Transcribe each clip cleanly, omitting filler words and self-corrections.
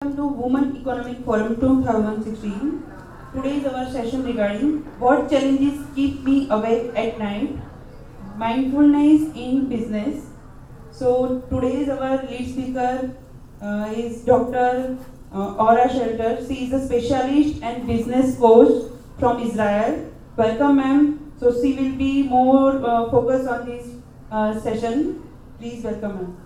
welcome to Women Economic Forum 2016. Today is our session regarding what challenges keep me awake at night, mindfulness in business. So today's our lead speaker is Dr. Aura Shelter. She is a specialist and business coach from Israel. Welcome, ma'am. So she will be more focused on this session. Please welcome, ma'am.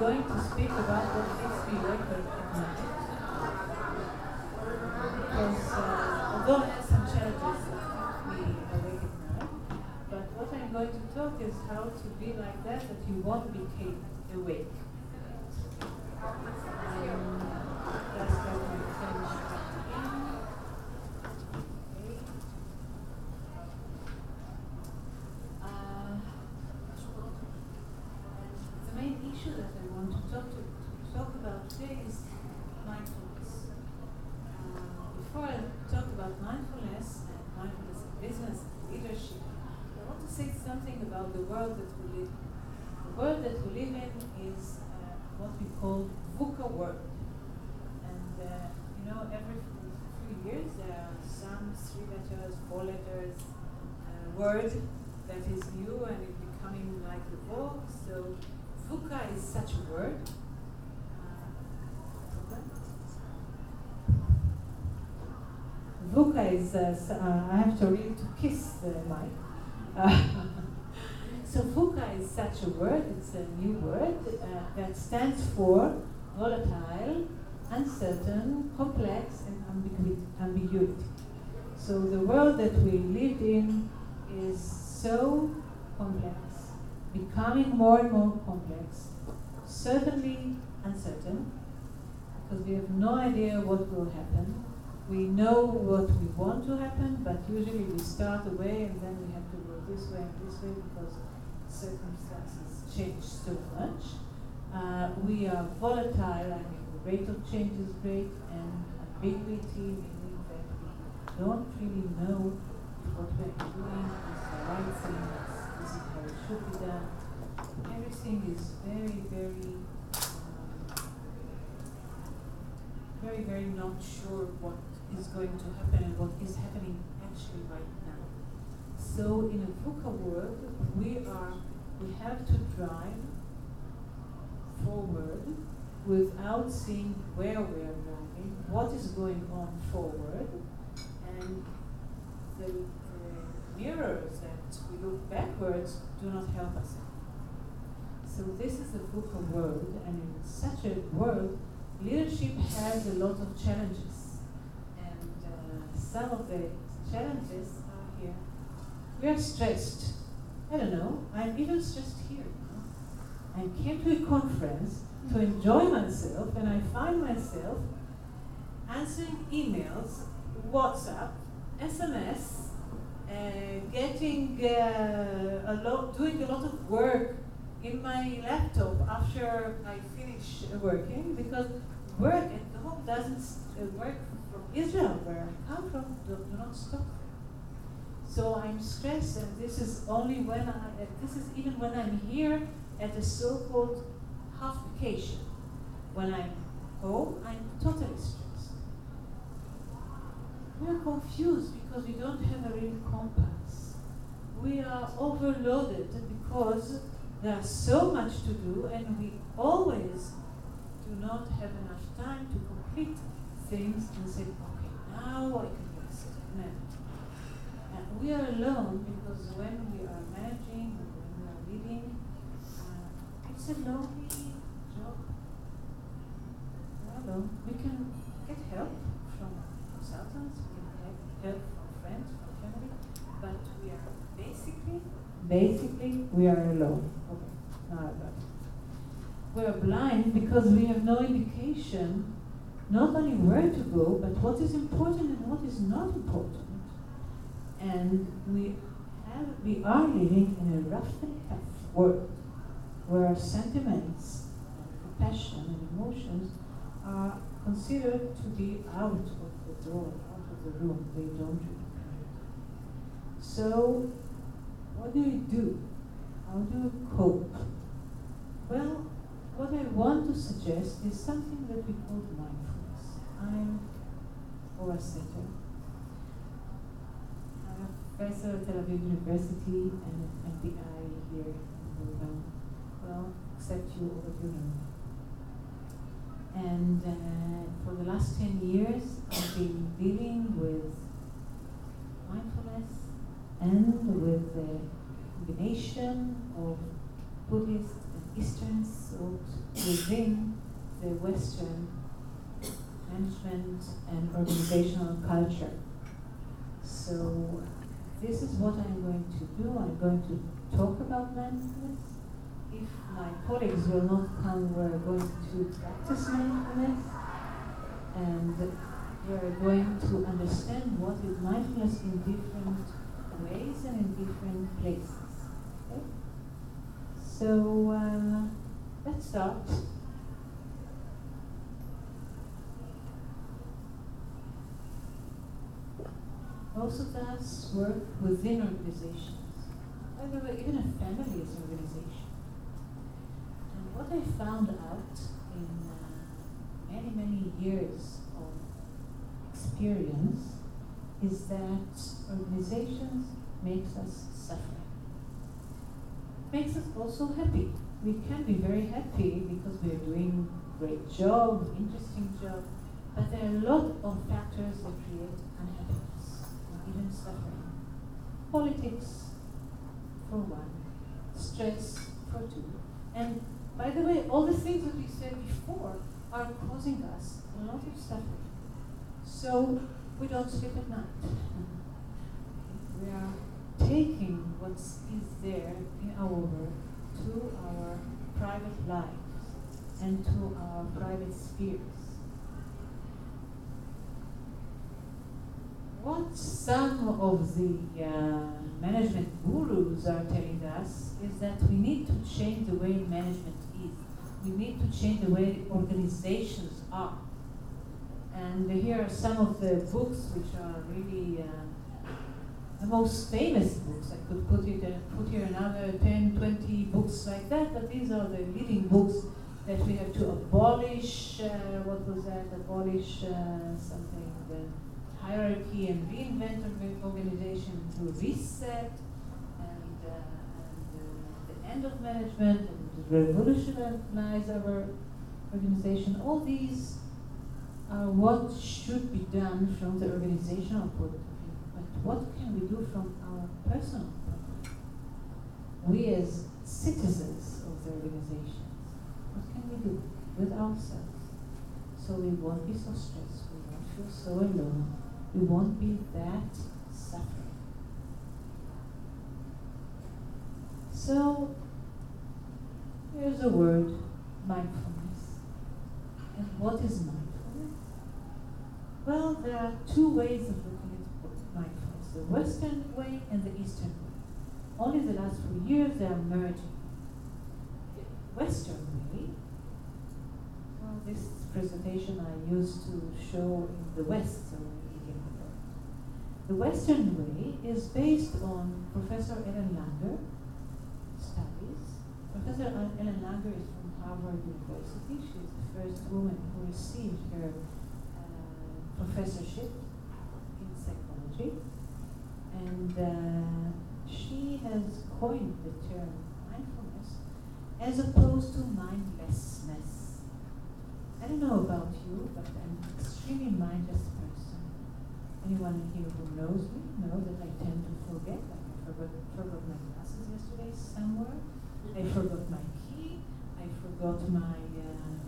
Going to speak about what makes me awake at night. Because although I have some challenges that keep me awake at night, but what I'm going to talk is how to be like that you won't be awake. That's what my French. The main issue that I want to talk about today is mindfulness. Before I talk about mindfulness and mindfulness in business and leadership, I want to say something about the world that we live in. The world that we live in is what we call VUCA world. And every few years there are some 3 letters, 4 letters word that is new and it's becoming like the vogue. So VUCA is such a word. VUCA is, I have to really to kiss the mic. So VUCA is such a word, it's a new word that stands for volatile, uncertain, complex, and ambiguity. So the world that we live in is so complex, becoming more and more complex, certainly uncertain, because we have no idea what will happen. We know what we want to happen, but usually we start away and then we have to go this way and this way because circumstances change so much. We are volatile, I mean the rate of change is great, and ambiguity, meaning that we don't really know if what we're doing is the right thing, this is how it should be done. Everything is very not sure what is going to happen and what is happening actually right now. So in a VUCA world, we have to drive forward without seeing where we are driving, what is going on forward, and the mirrors that we look backwards do not help us. So this is the VUCA world, and in such a world, leadership has a lot of challenges. And some of the challenges are here. We are stressed. I don't know, I'm even stressed here. I came to a conference to enjoy myself, and I find myself answering emails, WhatsApp, SMS, doing a lot of work in my laptop after I finish working, because work at home doesn't work from Israel, where I come from, do not stop. So I'm stressed, and this is even when I'm here at a so-called half vacation. When I'm home, I'm totally stressed. We are confused because we don't have a real compass. We are overloaded because there's so much to do, and we always do not have enough time to complete things and say, okay, now I can rest. And we are alone because when we are managing, when we are leading, it's a lonely job. We're alone. We can get help from consultants, we can get help from friends, from family, but we are basically we are alone. We are blind because we have no indication, not only where to go, but what is important and what is not important. And we are living in a rough and tough world where sentiments, passion, and emotions are considered to be out of the door, out of the room. They don't really care. So, what do? How do you cope? Well, what I want to suggest is something that we call mindfulness. I'm a setter. I'm a professor at Tel Aviv University and at MBI here in Bulgaria. Well, except you, all of you know me. And for the last 10 years, I've been dealing with mindfulness and with the combination of Buddhist and Eastern thought within the Western management and organizational culture. So this is what I'm going to do. I'm going to talk about mindfulness. If my colleagues will not come, we're going to practice mindfulness, and we're going to understand what is mindfulness in different ways and in different places. Okay? So let's start. Most of us work within organizations. By the way, even a family is an organization. And what I found out in many, many years of experience is that organizations makes us suffer. Makes us also happy. We can be very happy because we are doing a great job, interesting job, but there are a lot of factors that create unhappiness and even suffering. Politics, for one, stress, for two, and by the way, all the things that we said before are causing us a lot of suffering. So we don't sleep at night. We are taking what is there in our work to our private lives and to our private spheres. What some of the management gurus are telling us is that we need to change the way management is. We need to change the way the organizations are. And here are some of the books which are really the most famous books. I could put here another 10, 20 books like that, but these are the leading books that we have to abolish, what was that? Abolish something, the hierarchy and reinvent organization to reset and the end of management and revolutionize our organization. All these are what should be done from the organizational point of view. But what can we do from our personal point of view? We as citizens of the organizations, what can we do with ourselves so we won't be so stressed, we won't feel so alone, we won't be that suffering. So here's a word, mindfulness. And what is mindfulness? Well, there are two ways of looking at mindfulness, the Western way and the Eastern way. Only the last few years they are merging. The Western way, well, this presentation I used to show in the West, so the Western way is based on Professor Ellen Langer studies. Professor Ellen Langer is from Harvard University. She is the first woman who received her professorship in psychology. And she has coined the term mindfulness as opposed to mindlessness. I don't know about you, but I'm an extremely mindless person. Anyone here who knows me knows that I tend to forget. Like I forgot my glasses yesterday somewhere. I forgot my key. I forgot my,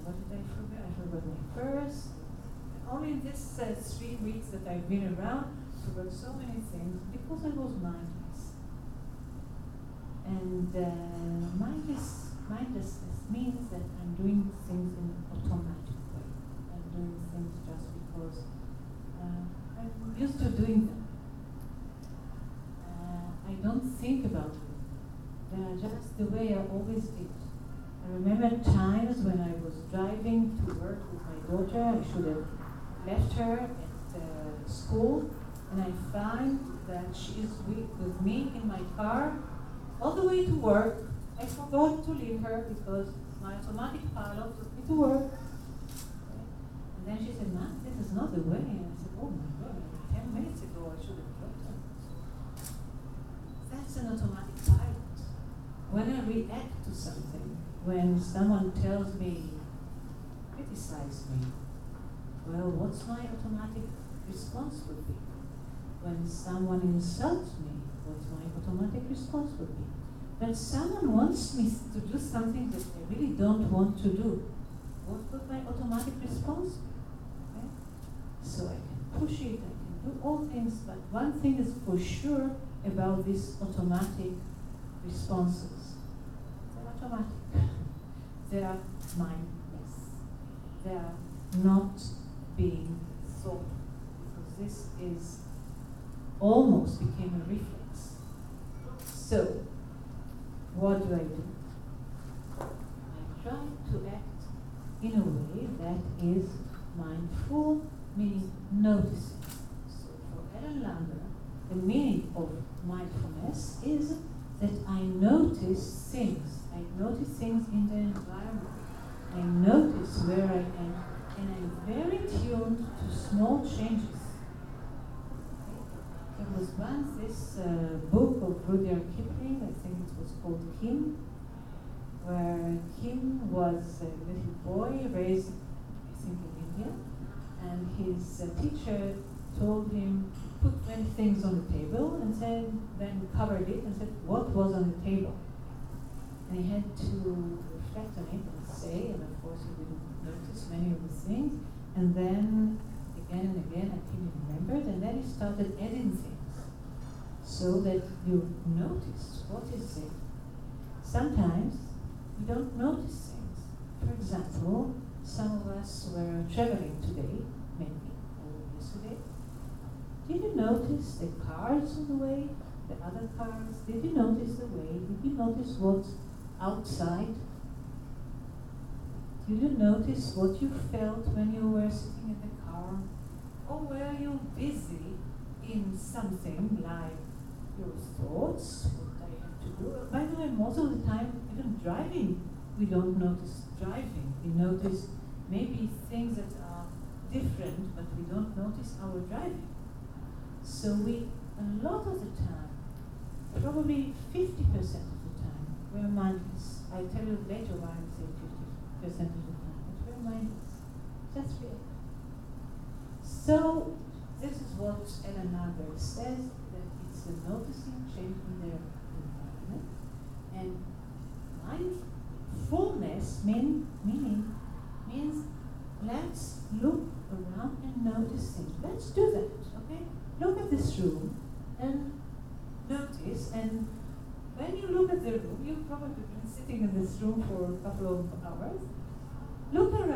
what did I forget? I forgot my purse. Only in this 3 weeks that I've been around, I forgot so many things because I was mindless. And mindlessness means that I'm doing things in an automatic way. I'm doing things just because I'm used to doing them. I don't think about them. They are just the way I always did. I remember times when I was driving to work with my daughter. I should have left her at school, and I find that she is with me in my car all the way to work. I forgot to leave her because my automatic pilot took me to work. And then she said, "Mom, this is not the way." And I said, "Oh my God, 10 minutes ago I should have dropped her." That's an automatic pilot. When I react to something, when someone tells me, criticize me, well, what's my automatic response would be? When someone insults me, what's my automatic response would be? When someone wants me to do something that I really don't want to do, what would my automatic response be? Okay? So I can push it, I can do all things, but one thing is for sure about these automatic responses. They're automatic. They are mindless. They are not being thought, because this is almost became a reflex. So, what do? I try to act in a way that is mindful, meaning noticing. So for Ellen Langer, the meaning of mindfulness is that I notice things. I notice things in the environment. I notice where I am, and I'm very tuned to small changes. There was once this book of Rudyard Kipling, I think it was called Kim, where Kim was a little boy raised, I think, in India, and his teacher told him, put many things on the table, and then covered it and said, what was on the table? And he had to reflect on it and say, and of course he didn't notice many of the things, and then again and again until he remembered, and then he started adding things so that you notice what is there. Sometimes we don't notice things. For example, some of us were traveling today, maybe, or yesterday. Did you notice the cars on the way, the other cars? Did you notice the way? Did you notice what's outside? Did you notice what you felt when you were sitting in the car? Or were you busy in something like your thoughts, what I have to do? By the way, most of the time, even driving, we don't notice driving. We notice maybe things that are different, but we don't notice our driving. So we, a lot of the time, probably 50% of the time, we're mindless. I'll tell you later why I'm saying 50% of the time, but we're mindless. That's real. So this is what Ellen Langer says, that it's a noticing change in their environment. And mindfulness means let's look around and notice things. Let's do that, okay? Look at this room and notice, and when you look at the room, you've probably been sitting in this room for a couple of hours. Look around.